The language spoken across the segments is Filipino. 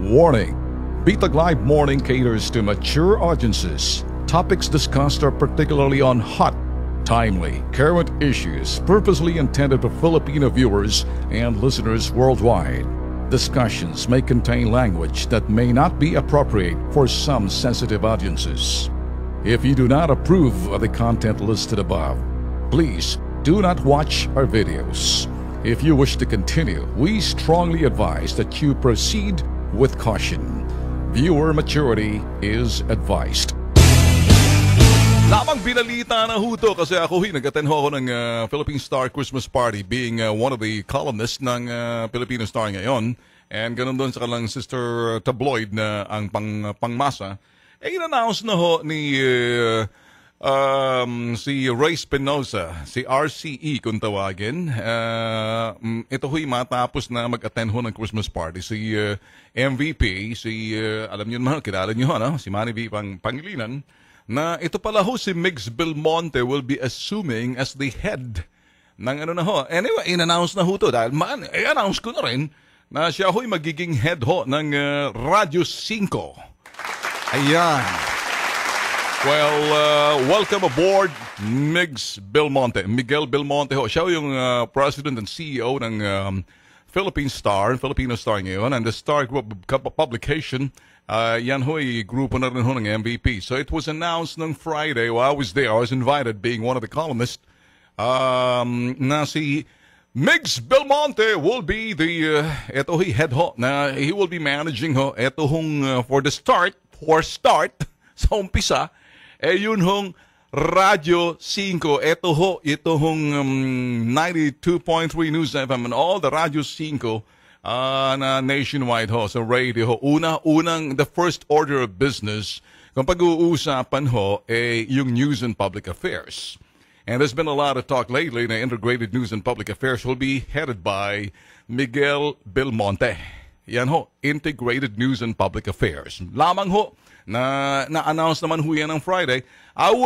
Warning: Bitag Live Morning caters to mature audiences. Topics discussed are particularly on hot, timely, current issues purposely intended for Filipino viewers and listeners worldwide. Discussions may contain language that may not be appropriate for some sensitive audiences. If you do not approve of the content listed above, please do not watch our videos. If you wish to continue, we strongly advise that you proceed with caution. Viewer maturity is advised. Lamang binalita na ho to kasi ako nag-attend ho ako ng Philippine Star Christmas Party being one of the columnists ng Filipino Star ngayon. And ganun doon sa kanilang sister tabloid na ang pangmasa. In-announce na ho ni si Ray Spinoza, si RCE kung tawagin. Ito ho'y matapos na mag-attend ho ng Christmas Party. Si MVP, alam niyo naman, kilala niyo ho, no? Si Manny V. Pangilinan, na ito pala ho si Migs Belmonte will be assuming as the head ng ano na ho. Anyway, in-announce na ho to dahil i-announce ko na rin na siya ho'y magiging head ho ng Radyo 5. Ayan. Well, welcome aboard Migs Belmonte. Miguel Belmonte ho. Siya yung president and CEO ng Philippine Star, Filipino Star ngayon, and the Star Group publication. Yan ho'y grupo na rin ho ng MVP. So it was announced on Friday while I was there. I was invited being one of the columnists. Na si Migs Belmonte will be the, eto ho'y head ho, na he will be managing ho, eto hong for start, sa umpisa, yun hong Radyo 5. Ito hong 92.3 News FM and all the Radyo 5 na nationwide ho, sa radio ho. Unang, the first order of business, kung pag-uusapan ho, yung news and public affairs. And there's been a lot of talk lately na integrated news and public affairs will be headed by Miguel Belmonte. Yan ho, integrated news and public affairs. Lamang ho, na-announce naman ho yan on Friday. I'd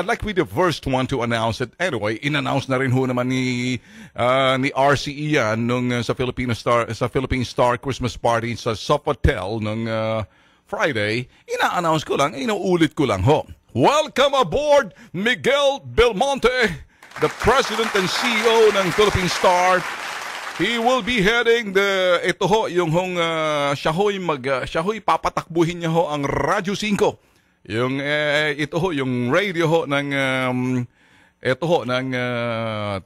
like to be the first one to announce it. Anyway, in-announce na rin ho naman ni RCE yan nung sa Philippine Star Christmas Party sa Sofitel nung Friday. Ina-announce ko lang, inuulit ko lang ho. Welcome aboard Miguel Belmonte, the president and CEO ng Philippine Star. He will be heading ito ho, yung siya ho'y papatakbuhin niya ho ang Radyo 5. Ito ho, yung radio ho ng, ng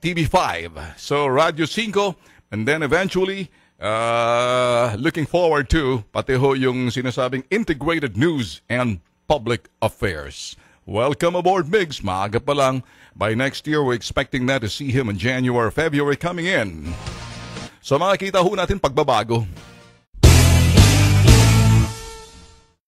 TV5. So, Radyo 5, and then eventually, looking forward to, pati ho yung sinasabing integrated news and public affairs. Welcome aboard, Migs. Maaga pa lang. By next year, we're expecting that to see him in January, February coming in. So makikita ho natin pagbabago.